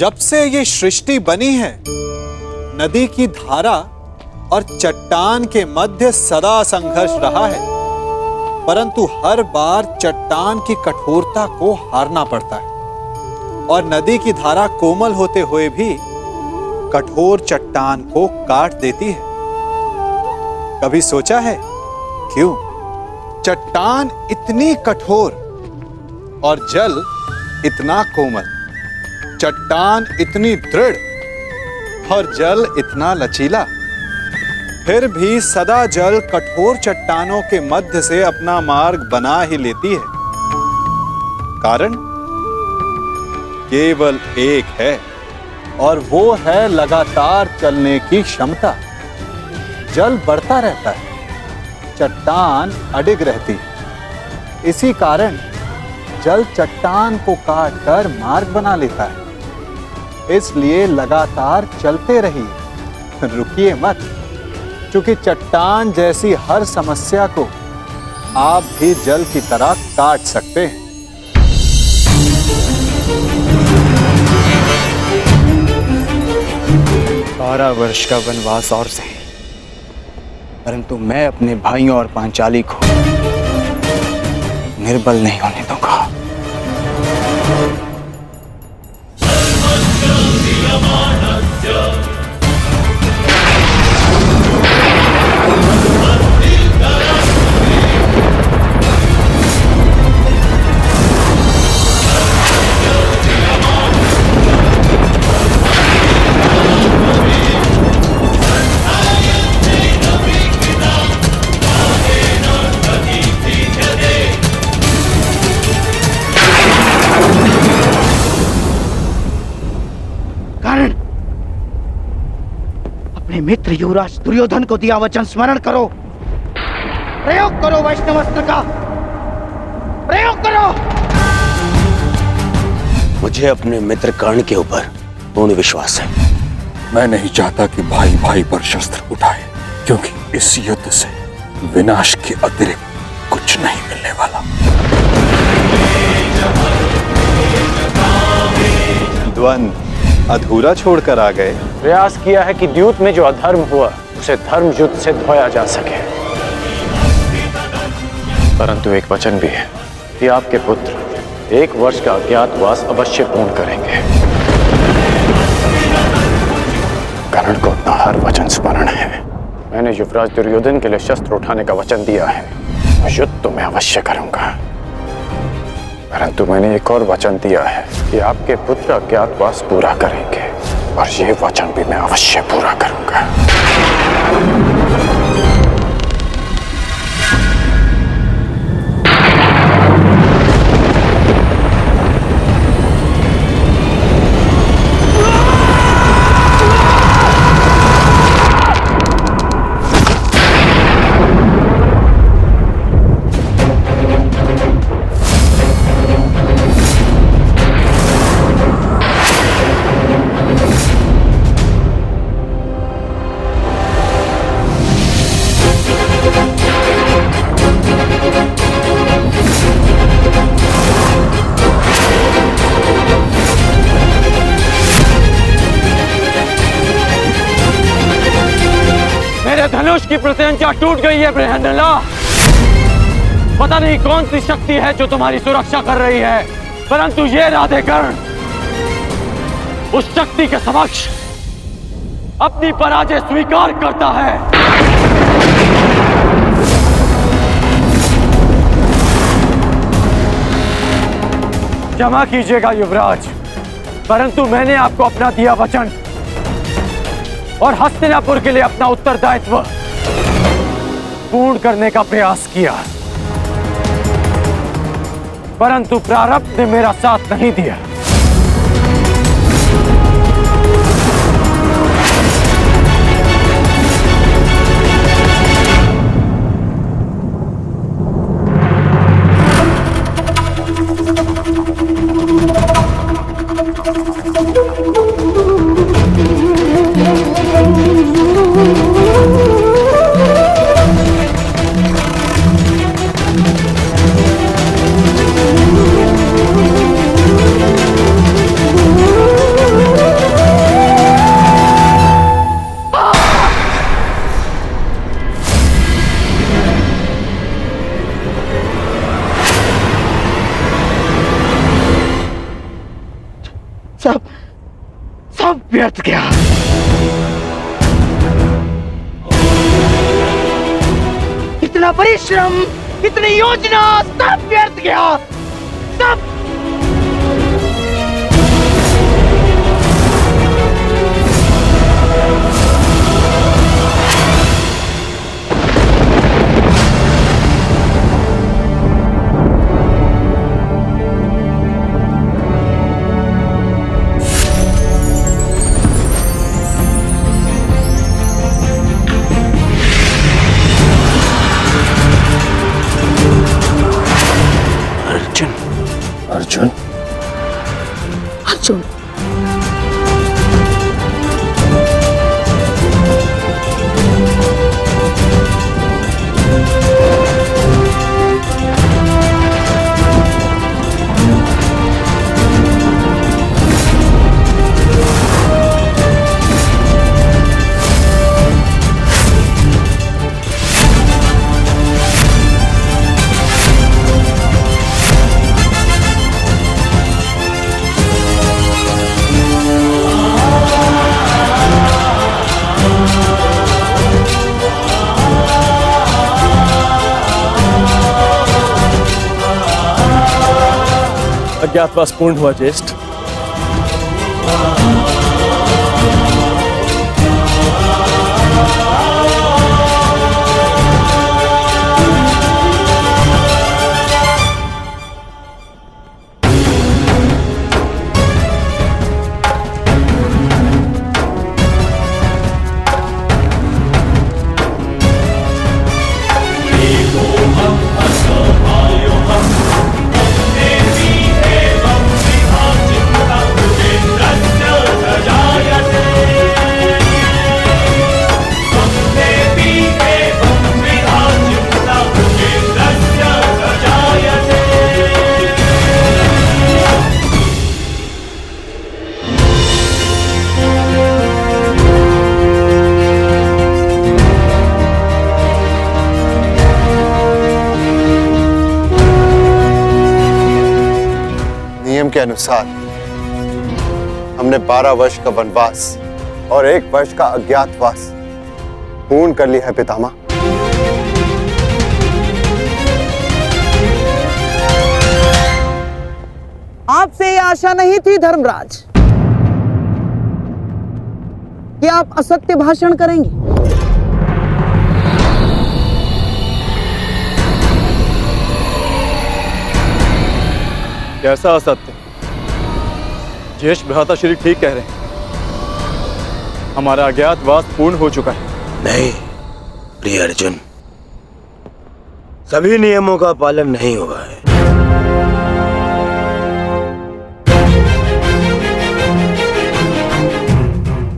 जब से ये सृष्टि बनी है, नदी की धारा और चट्टान के मध्य सदा संघर्ष रहा है, परंतु हर बार चट्टान की कठोरता को हारना पड़ता है और नदी की धारा कोमल होते हुए भी कठोर चट्टान को काट देती है। कभी सोचा है क्यों चट्टान इतनी कठोर और जल इतना कोमल, चट्टान इतनी दृढ़ और जल इतना लचीला, फिर भी सदा जल कठोर चट्टानों के मध्य से अपना मार्ग बना ही लेती है? कारण केवल एक है और वो है लगातार चलने की क्षमता। जल बढ़ता रहता है, चट्टान अडिग रहती है। इसी कारण जल चट्टान को काटकर मार्ग बना लेता है। इसलिए लगातार चलते रहिए, रुकिए मत, क्योंकि चट्टान जैसी हर समस्या को आप भी जल की तरह काट सकते हैं। 12 वर्ष का वनवास और सही, परंतु मैं अपने भाइयों और पांचाली को निर्बल नहीं होने दूंगा। अपने मित्र युवराज दुर्योधन को दिया वचन स्मरण करो। प्रयोग करो वैष्णवास्त्र का, प्रयोग करो। मुझे अपने मित्र कर्ण के ऊपर पूर्ण विश्वास है। मैं नहीं चाहता कि भाई भाई पर शस्त्र उठाए, क्योंकि इस युद्ध से विनाश के अतिरिक्त कुछ नहीं मिलने वाला। द्वंद्व अधूरा छोड़कर आ गए। प्रयास किया है कि द्यूत में जो अधर्म हुआ उसे धर्म युद्ध से धोया जा सके, परंतु एक वचन भी है कि आपके पुत्र 1 वर्ष का अज्ञातवास अवश्य पूर्ण करेंगे। कर्ण को अपना हर वचन स्मरण है। मैंने युवराज दुर्योधन के लिए शस्त्र उठाने का वचन दिया है। युद्ध तो मैं अवश्य करूंगा, परंतु मैंने एक और वचन दिया है कि आपके पुत्र अज्ञातवास पूरा करेंगे, और ये वचन भी मैं अवश्य पूरा करूंगा। धनुष की प्रत्यंचा टूट गई है बृहन्नला। पता नहीं कौन सी शक्ति है जो तुम्हारी सुरक्षा कर रही है, परंतु ये राधेकर्ण उस शक्ति के समक्ष अपनी पराजय स्वीकार करता है। क्षमा कीजिएगा युवराज, परंतु मैंने आपको अपना दिया वचन और हस्तिनापुर के लिए अपना उत्तरदायित्व पूर्ण करने का प्रयास किया, परंतु प्रारब्ध ने मेरा साथ नहीं दिया। सब सब व्यर्थ गया। इतना परिश्रम, इतनी योजना, सब व्यर्थ गया, सब। अर्जुन, अर्जुन, अज्ञातवास पूर्ण हुआ ज्येष्ठ। के अनुसार हमने 12 वर्ष का वनवास और 1 वर्ष का अज्ञातवास पूर्ण कर लिया है पितामह। आपसे ये आशा नहीं थी धर्मराज कि आप असत्य भाषण करेंगे। कैसा असत्य? ज्येष्ठ भ्राता श्री ठीक कह रहे हैं, हमारा अज्ञातवास पूर्ण हो चुका है। नहीं प्रिय अर्जुन, सभी नियमों का पालन नहीं हुआ है।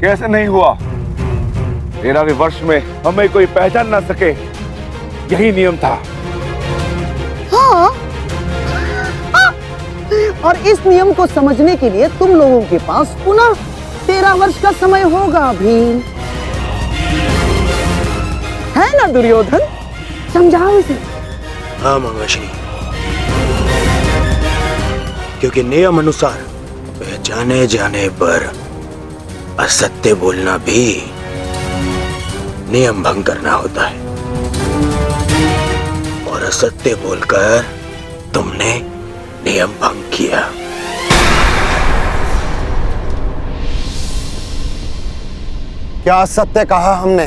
कैसे नहीं हुआ? 13वें वर्ष में हमें कोई पहचान ना सके, यही नियम था। हाँ, और इस नियम को समझने के लिए तुम लोगों के पास पुनः 13 वर्ष का समय होगा भीम, है ना दुर्योधन? समझाओ इसे। हाँ मामाश्री, क्योंकि नियम अनुसार पहचाने जाने पर असत्य बोलना भी नियम भंग करना होता है, और असत्य बोलकर तुमने नियम भंग किया। क्या सत्य कहा हमने?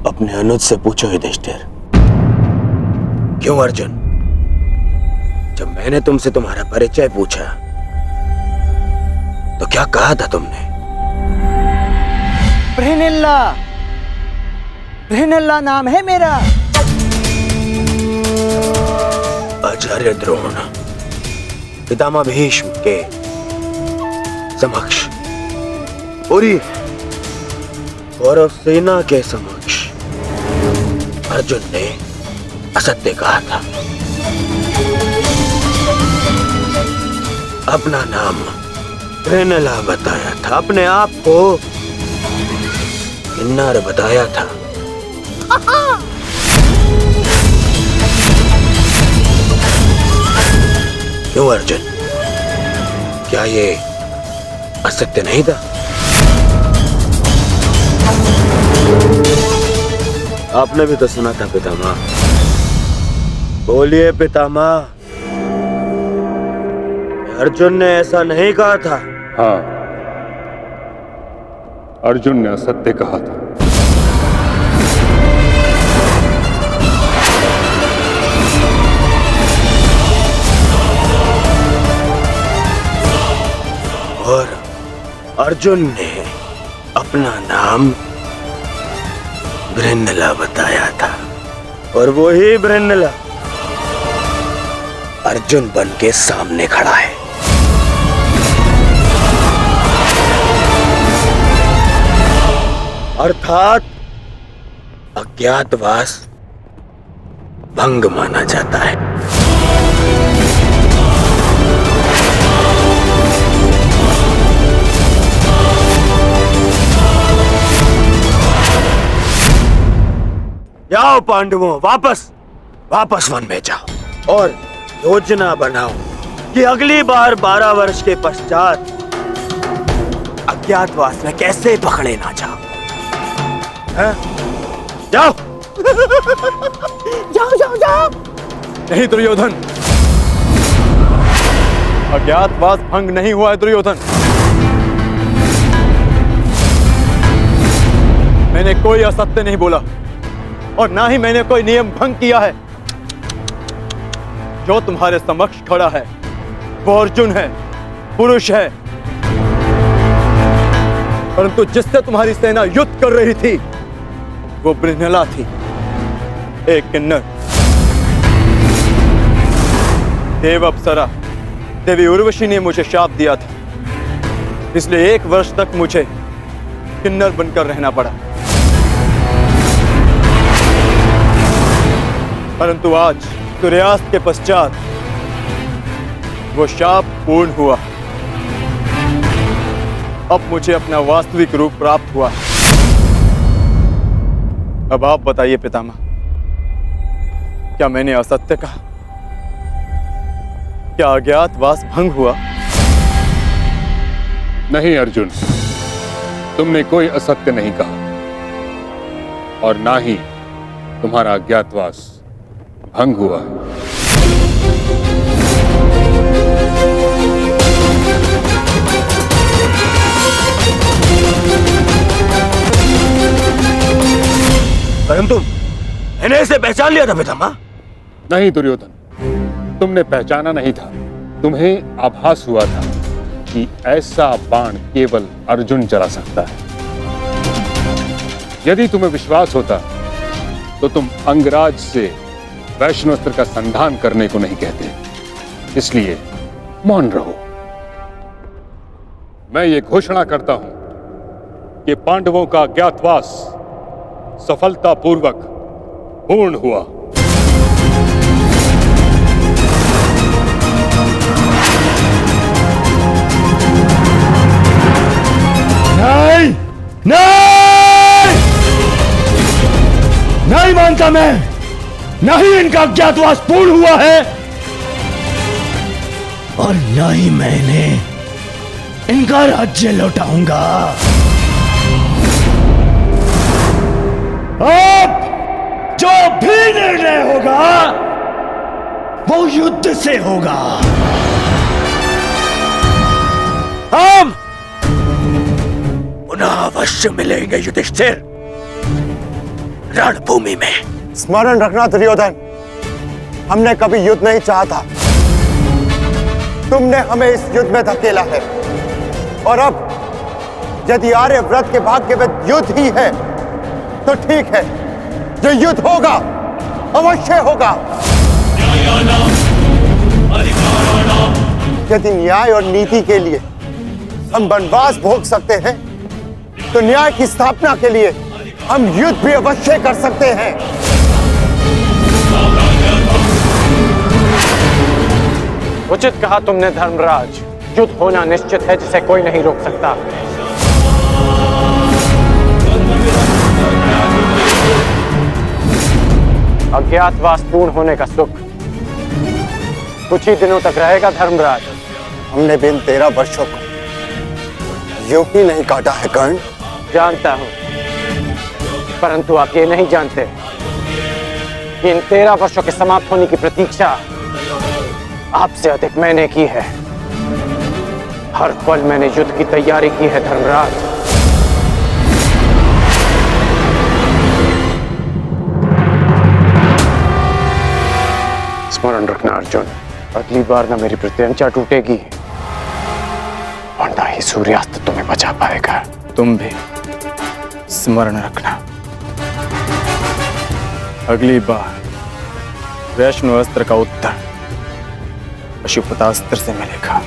अपने अनुज से पूछो युधिष्ठिर। क्यों अर्जुन, जब मैंने तुमसे तुम्हारा परिचय पूछा तो क्या कहा था तुमने? बृहनिल्ला, बृहनिल्ला नाम है मेरा। आचार्य द्रोण पितामह भीष्म के समक्ष, पूरी कौरव सेना के समक्ष अर्जुन ने असत्य कहा था। अपना नाम बृहनिल्ला बताया था, अपने आप को किन्नर बताया था। क्यों अर्जुन, क्या ये असत्य नहीं था। आपने भी तो सुना था पितामह। बोलिए पितामह, अर्जुन ने ऐसा नहीं कहा था। हाँ, अर्जुन ने असत्य कहा था। और अर्जुन ने अपना नाम बृहन्नला बताया था, और वही बृहन्नला अर्जुन बन के सामने खड़ा है। अर्थात अज्ञातवास भंग माना जाता है। जाओ पांडवों, वापस वन में जाओ और योजना बनाओ कि अगली बार 12 वर्ष के पश्चात अज्ञातवास में कैसे पकड़े ना जाओ। हैं? जाओ। जाओ। नहीं दुर्योधन, अज्ञातवास भंग नहीं हुआ है दुर्योधन। मैंने कोई असत्य नहीं बोला और ना ही मैंने कोई नियम भंग किया है। जो तुम्हारे समक्ष खड़ा है वो अर्जुन है, पुरुष है, परंतु जिससे तुम्हारी सेना युद्ध कर रही थी वो बृहन्नला थी, एक किन्नर। देव अप्सरा देवी उर्वशी ने मुझे शाप दिया था, इसलिए 1 वर्ष तक मुझे किन्नर बनकर रहना पड़ा। परंतु आज सूर्यास्त के पश्चात वो शाप पूर्ण हुआ। अब मुझे अपना वास्तविक रूप प्राप्त हुआ। अब आप बताइए पितामह, क्या मैंने असत्य कहा? क्या अज्ञातवास भंग हुआ? नहीं अर्जुन, तुमने कोई असत्य नहीं कहा और ना ही तुम्हारा अज्ञातवास भंग हुआ है। परंतु मैंने इसे पहचान लिया था पितामह। नहीं दुर्योधन, तुमने पहचाना नहीं था। तुम्हें आभास हुआ था कि ऐसा बाण केवल अर्जुन चला सकता है। यदि तुम्हें विश्वास होता तो तुम अंगराज से वैष्णवास्त्र का संधान करने को नहीं कहते। इसलिए मौन रहो। मैं ये घोषणा करता हूं कि पांडवों का अज्ञातवास सफलतापूर्वक पूर्ण हुआ। नहीं, नहीं, नहीं मानता मैं। नहीं इनका अज्ञातवास पूर्ण हुआ है और न ही मैंने इनका राज्य लौटाऊंगा। अब जो भी निर्णय होगा वो युद्ध से होगा। हम पुनः अवश्य मिलेंगे युधिष्ठिर, रणभूमि में। स्मरण रखना दुर्योधन, हमने कभी युद्ध नहीं चाहा था। तुमने हमें इस युद्ध में धकेला है और अब यदि आर्यव्रत के भाग्य में युद्ध ही है तो ठीक है, जो युद्ध होगा अवश्य होगा। यदि न्याय और नीति के लिए हम वनवास भोग सकते हैं तो न्याय की स्थापना के लिए हम युद्ध भी अवश्य कर सकते हैं। उचित कहा तुमने धर्मराज। युद्ध होना निश्चित है जिसे कोई नहीं रोक सकता। अज्ञातवास पूर्ण होने का सुख कुछ ही दिनों तक रहेगा धर्मराज। हमने बिन 13 वर्षों को यूं ही नहीं काटा है कर्ण। जानता हूं, परंतु आप ये नहीं जानते कि इन 13 वर्षों के समाप्त होने की प्रतीक्षा आपसे अधिक मैंने की है। हर पल मैंने युद्ध की तैयारी की है धर्मराज। स्मरण रखना अर्जुन, अगली बार ना मेरी प्रत्यंचा टूटेगी और ना ही सूर्यास्त तुम्हें बचा पाएगा। तुम भी स्मरण रखना, अगली बार वैष्णव अस्त्र का उत्तर पशुपतास्त्र से मिलेगा।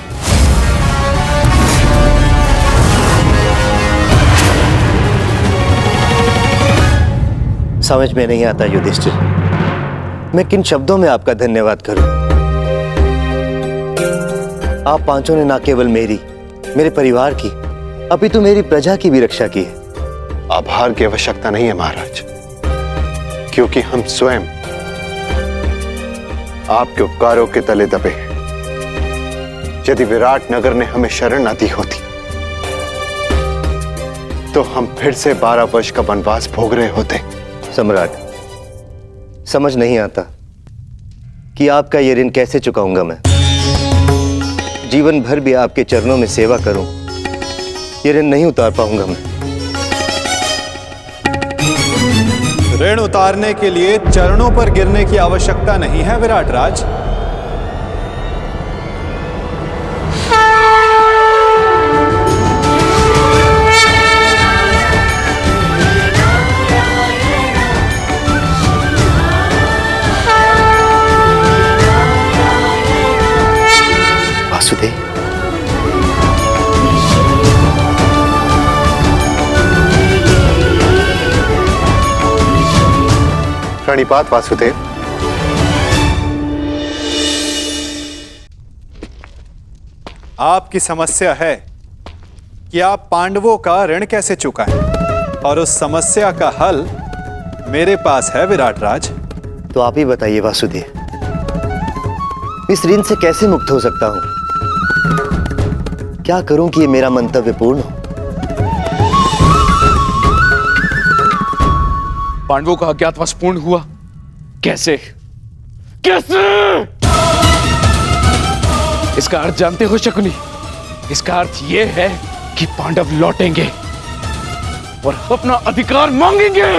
समझ में नहीं आता युधिष्ठिर, मैं किन शब्दों में आपका धन्यवाद करूं। आप पांचों ने ना केवल मेरी, मेरे परिवार की, अपितु मेरी प्रजा की भी रक्षा की है। आभार की आवश्यकता नहीं है महाराज, क्योंकि हम स्वयं आपके उपकारों के तले दबे हैं। यदि विराट नगर ने हमें शरण न दी होती तो हम फिर से 12 वर्ष का वनवास भोग रहे होते। सम्राट, समझ नहीं आता कि आपका ये ऋण कैसे चुकाऊंगा मैं। जीवन भर भी आपके चरणों में सेवा करूं, ये ऋण नहीं उतार पाऊंगा मैं। ऋण उतारने के लिए चरणों पर गिरने की आवश्यकता नहीं है विराट राज। वासुदेव, प्रणिपात वासुदेव। आपकी समस्या है कि आप पांडवों का ऋण कैसे चुकाएं, और उस समस्या का हल मेरे पास है विराट राज। तो आप ही बताइए वासुदेव, इस ऋण से कैसे मुक्त हो सकता हूं? क्या करूं कि ये मेरा मंतव्य पूर्ण हो? पांडवों का अज्ञातवास पूर्ण हुआ कैसे? कैसे? इसका अर्थ जानते हो शकुनी? इसका अर्थ यह है कि पांडव लौटेंगे और अपना अधिकार मांगेंगे।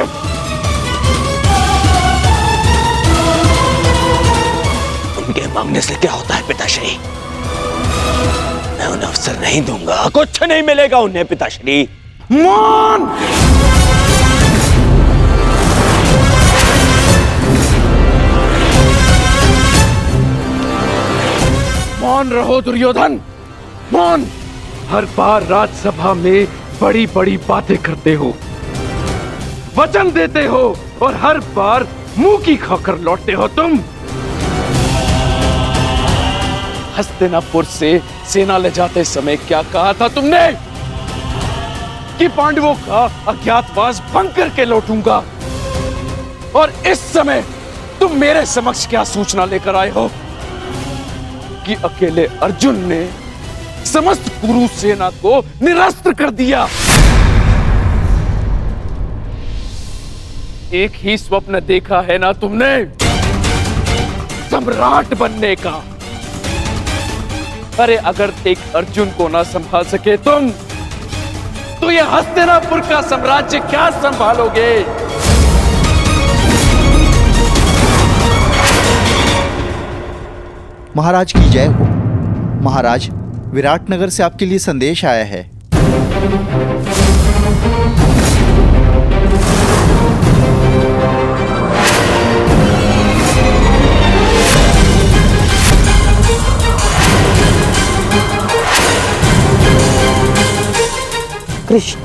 उनके मांगने से क्या होता है पिताश्री? मैं उन्हें अवसर नहीं दूंगा, कुछ नहीं मिलेगा उन्हें पिताश्री। मान मान रहो दुर्योधन, मान। हर बार राजसभा में बड़ी बड़ी बातें करते हो, वचन देते हो और हर बार मुंह की खाकर लौटते हो तुम। हस्तिनापुर से सेना ले जाते समय क्या कहा था तुमने? कि पांडवों का अज्ञातवास भंग करके लौटूंगा। और इस समय तुम मेरे समक्ष क्या सूचना लेकर आए हो? कि अकेले अर्जुन ने समस्त कुरु सेना को निरस्त्र कर दिया। एक ही स्वप्न देखा है ना तुमने, सम्राट बनने का। अरे अगर एक अर्जुन को ना संभाल सके तुम, तो ये हस्तिनापुर का साम्राज्य क्या संभालोगे? महाराज की जय हो। महाराज, विराटनगर से आपके लिए संदेश आया है। कृष्ण,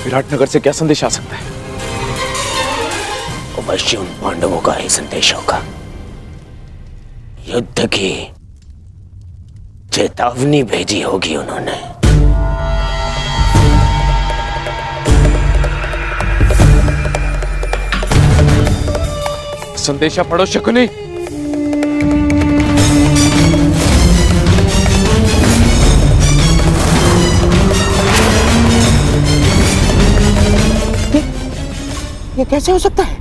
विराटनगर से क्या संदेश आ सकता है? अवश्य उन पांडवों का ही संदेश होगा। युद्ध की चेतावनी भेजी होगी उन्होंने। संदेशा पढ़ो शकुनी। कैसे हो सकता है?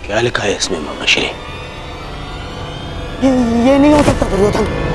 क्या लिखा है इसमें मामा श्री? ये नहीं हो सकता दुर्योधन।